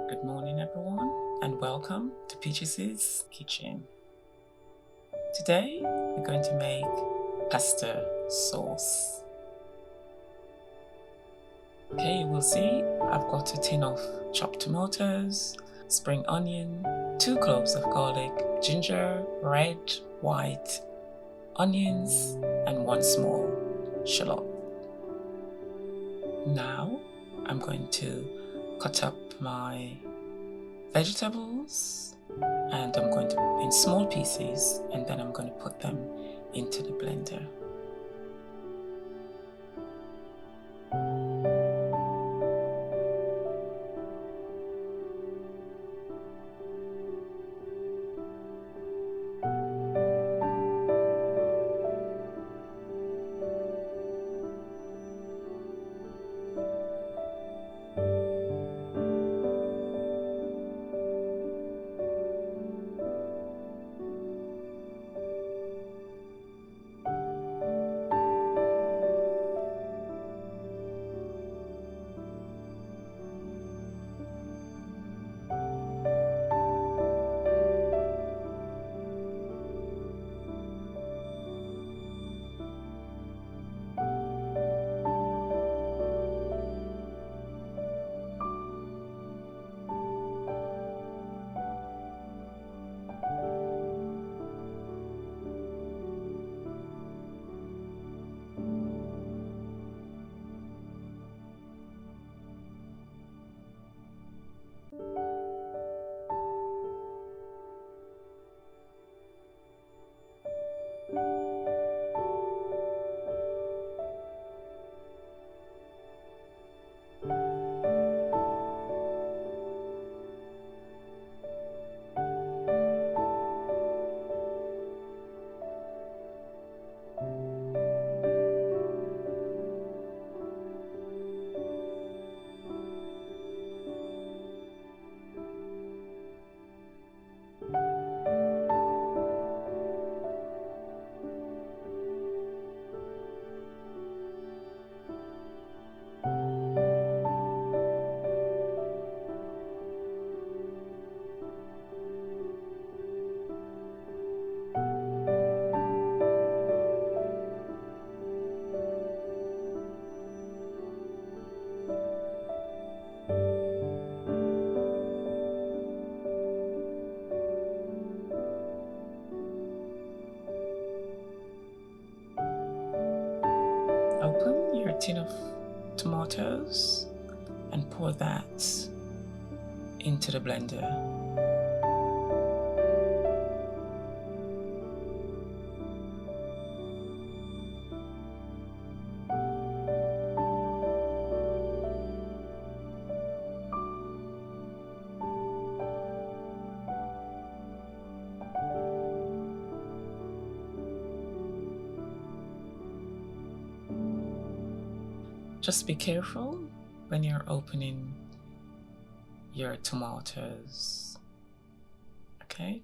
Good morning, everyone, and welcome to Peaches' Kitchen. Today, we're going to make pasta sauce. Okay, you will see I've got a tin of chopped tomatoes, spring onion, 2 cloves of garlic, ginger, red, white, onions, and 1 small shallot. Now, I'm going to cut up my vegetables and I'm going to in small pieces, and then I'm going to put them into the blender. Open your tin of tomatoes and pour that into the blender. Just be careful when you're opening your tomatoes, okay?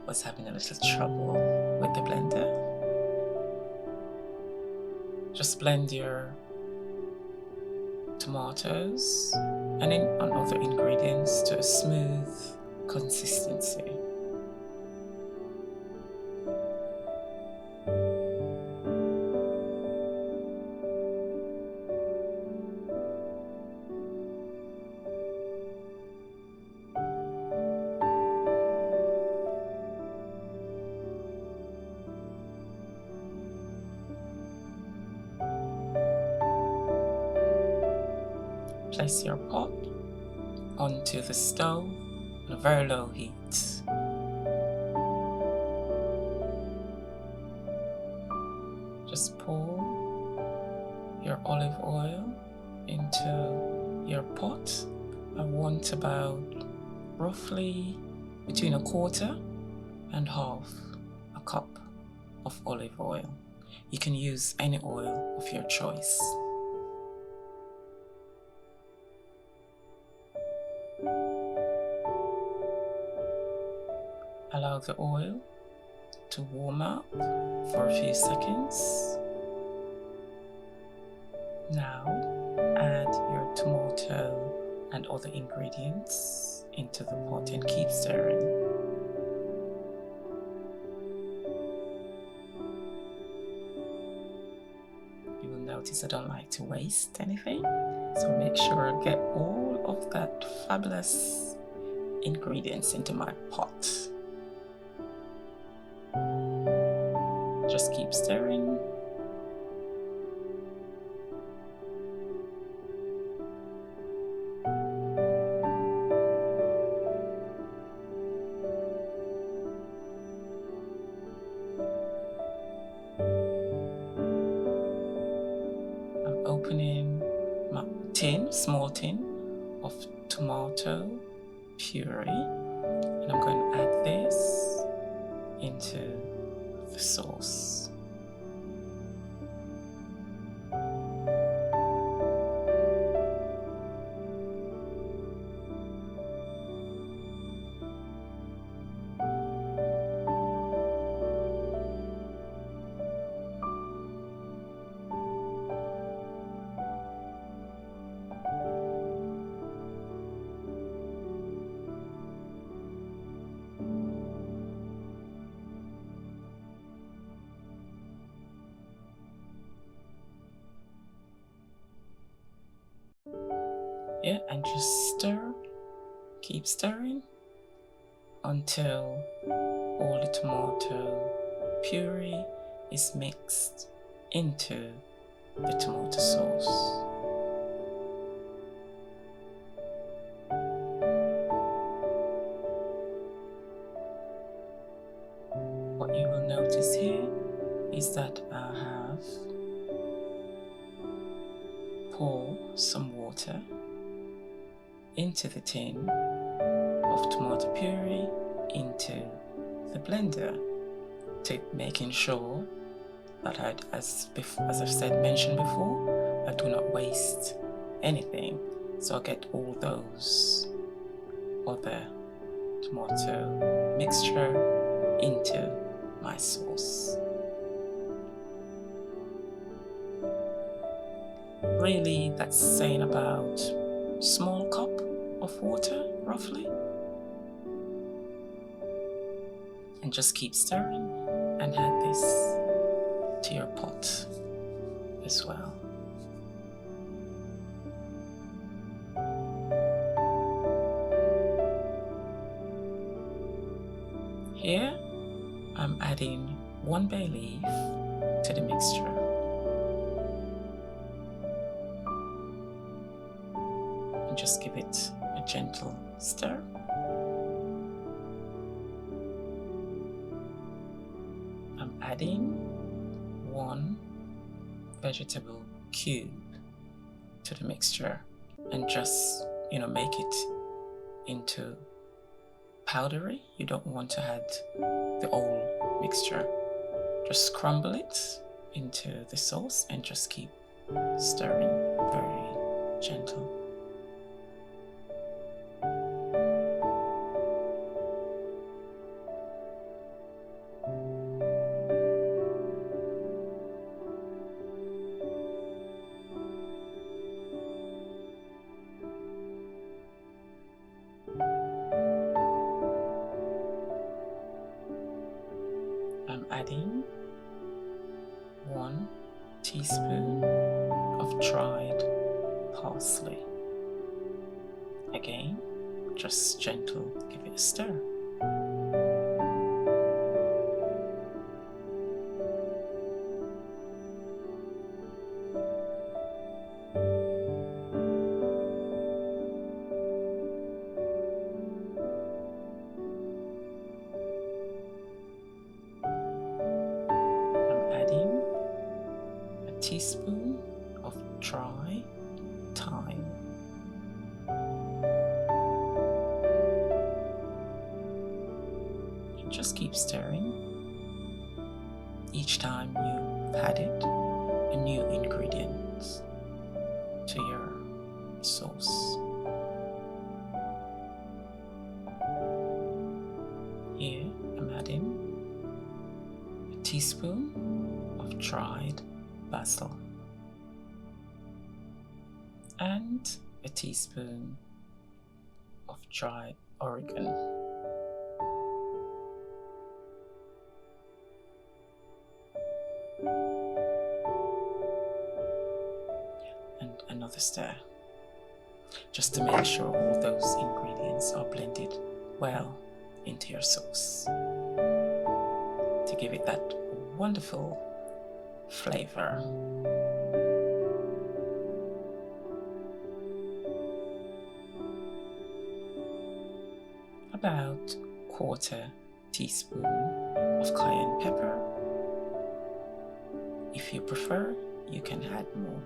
Was having a little trouble with the blender. Just blend your tomatoes and other ingredients to a smooth consistency. Place your pot onto the stove on a very low heat. Just pour your olive oil into your pot. I want about roughly between a quarter and half a cup of olive oil. You can use any oil of your choice. Allow the oil to warm up for a few seconds. Now add your tomato and other ingredients into the pot and keep stirring. You will notice I don't like to waste anything, so make sure I get all of that fabulous ingredients into my pot. Just keep stirring. I'm opening my small tin of tomato puree, and I'm going to add this into the sauce. Yeah, and just stir, keep stirring until all the tomato puree is mixed into the tomato sauce. What you will notice here is that I have poured some water into the tin of tomato puree into the blender, to making sure that as I've mentioned before, I do not waste anything, so I get all those other tomato mixture into my sauce. Really, that's saying about small cup of water roughly, and just keep stirring and add this to your pot as well. Here I'm adding 1 bay leaf to the mixture. And just give it a gentle stir. I'm adding 1 vegetable cube to the mixture, and just make it into powdery. You don't want to add the whole mixture. Just crumble it into the sauce and just keep stirring, very gentle. I'm adding 1 teaspoon of dried parsley. Again, just gentle, give it a stir. teaspoon of dry thyme. Just keep stirring. Each time you've added a new ingredient to your sauce. Here I'm adding a teaspoon of dried basil and a teaspoon of dried oregano. And another stir, just to make sure all those ingredients are blended well into your sauce to give it that wonderful flavor. About quarter teaspoon of cayenne pepper. If you prefer, you can add more.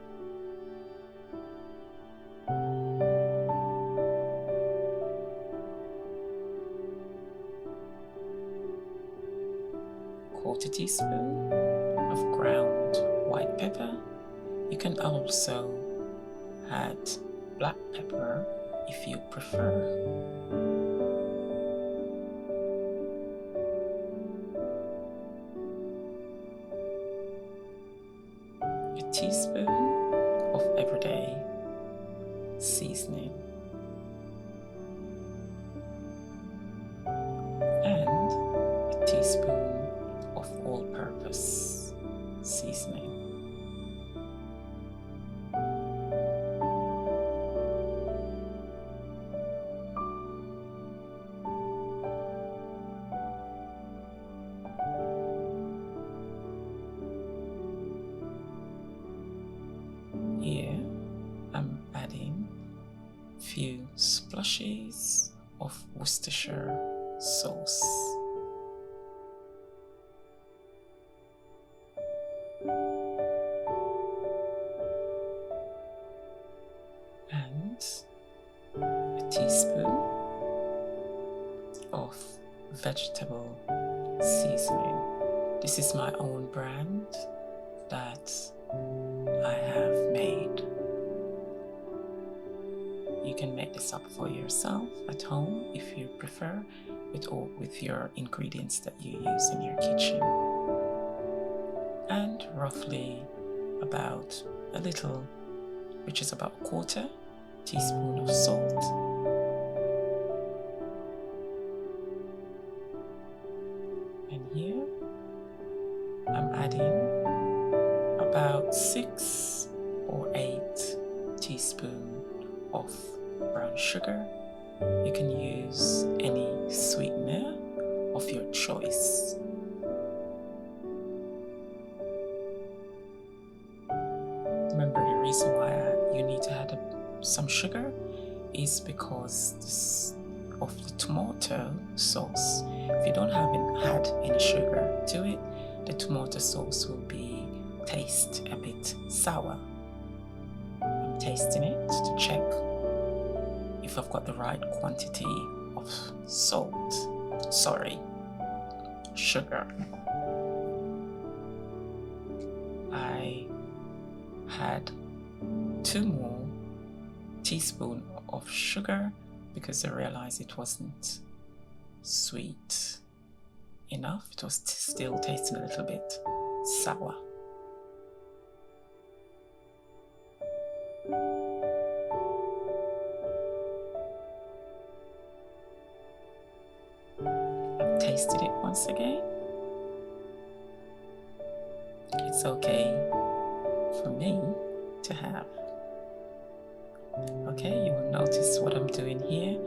Quarter teaspoon of ground white pepper. You can also add black pepper if you prefer. A teaspoon of everyday seasoning. And a teaspoon of all-purpose seasoning. Here I'm adding a few splashes of Worcestershire sauce. And a teaspoon of vegetable seasoning. This is my own brand that I have made. You can make this up for yourself at home if you prefer, with your ingredients that you use in your kitchen. And roughly about a little, which is about a quarter teaspoon of salt. And here I'm adding about 6 or 8 teaspoons of brown sugar. You can use any sweetener of your choice. Remember, the reason why you need to add some sugar is because of the tomato sauce. If you don't add any sugar to it, the tomato sauce will taste a bit sour. I'm tasting it to check if I've got the right quantity of sugar. I had 2 more teaspoons of sugar because I realized it wasn't sweet enough. It was still tasting a little bit sour. I've tasted it once again. It's okay for me to have. Okay, you will notice what I'm doing here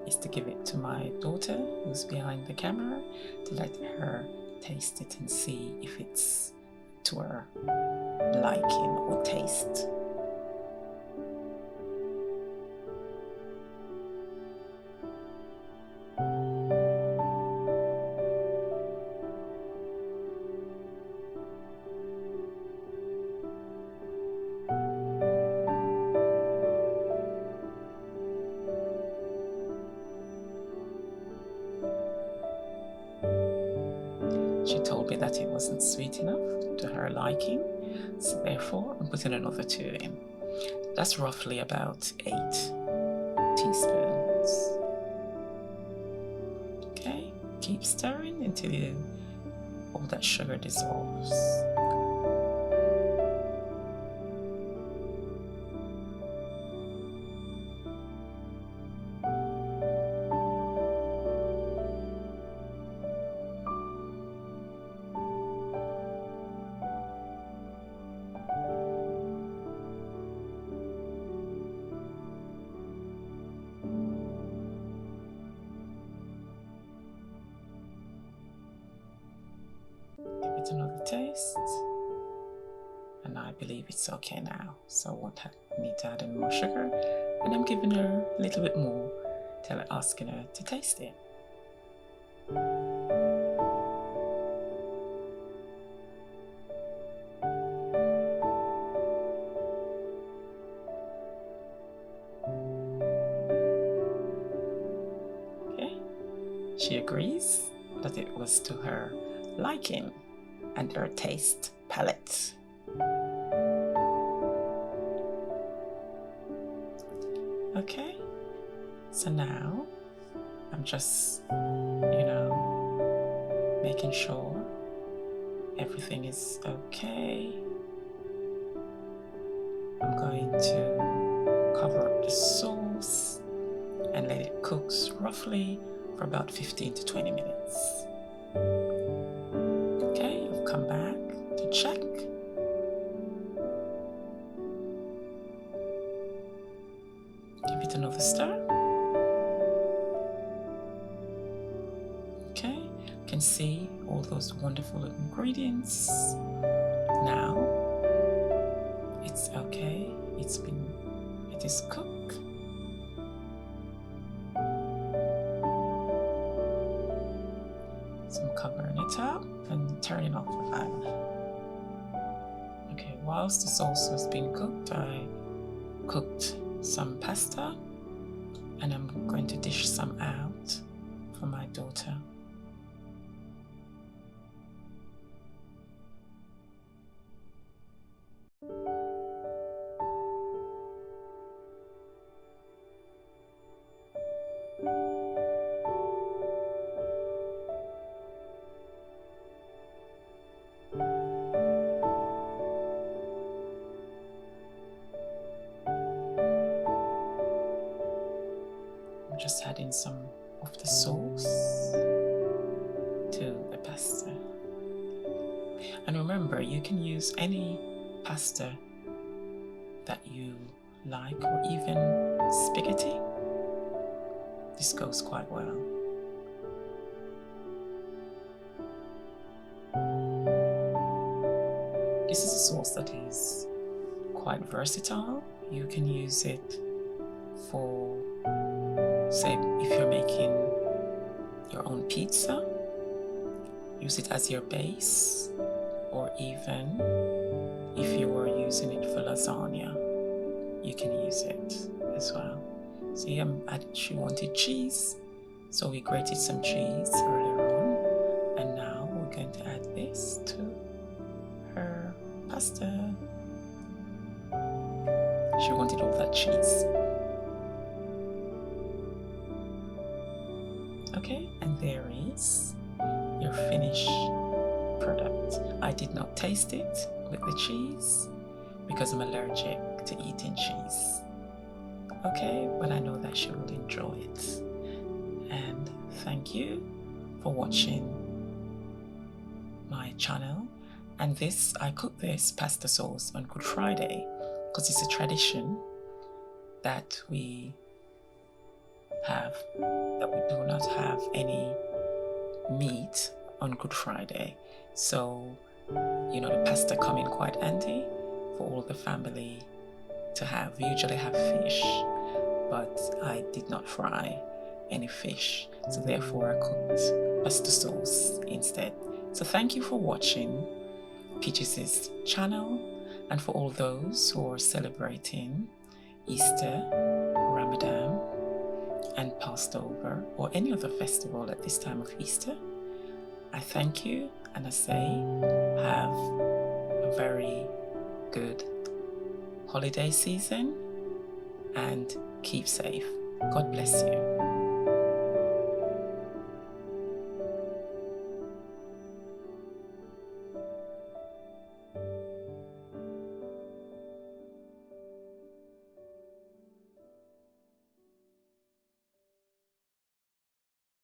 is to give it to my daughter who's behind the camera to let her taste it and see if it's to her liking or taste. She told me that it wasn't sweet enough to her liking, so therefore I'm putting another 2 in. That's roughly about 8 teaspoons. Okay, keep stirring until all that sugar dissolves. Give it another taste, and I believe it's okay now, so I won't need to add any more sugar, and I'm giving her a little bit more till asking her to taste it. Okay, she agrees that it was to her liking and her taste palette. Okay, so now I'm just, making sure everything is okay. I'm going to cover up the sauce and let it cook roughly for about 15 to 20 minutes. Okay, I've come back to check. Give it another stir. Okay, you can see all those wonderful ingredients. Now it's okay. It is cooked. So I'm covering it up and turning off the fan. Okay, whilst the sauce was being cooked, I cooked some pasta, and I'm going to dish some out for my daughter. I'm just adding some of the sauce to the pasta. And remember, you can use any pasta that you like, or even spaghetti. This goes quite well. This is a sauce that is quite versatile. You can use it for, say, if you're making your own pizza, use it as your base, or even if you were using it for lasagna, you can use it as well. See, she wanted cheese, so we grated some cheese earlier on, and now we're going to add this to her pasta. She wanted all that cheese. Okay, and there is your finished product. I did not taste it with the cheese because I'm allergic to eating cheese. Okay, but I know that she will enjoy it. And thank you for watching my channel. And I cook this pasta sauce on Good Friday because it's a tradition that we have, that we do not have any meat on Good Friday. So, the pasta come in quite handy for all the family to have. We usually have fish, but I did not fry any fish, so therefore I cooked pasta sauce instead. So thank you for watching Peaches' channel, and for all those who are celebrating Easter, Ramadan, and Passover, or any other festival at this time of Easter, I thank you, and I say have a very good holiday season and keep safe. God bless you.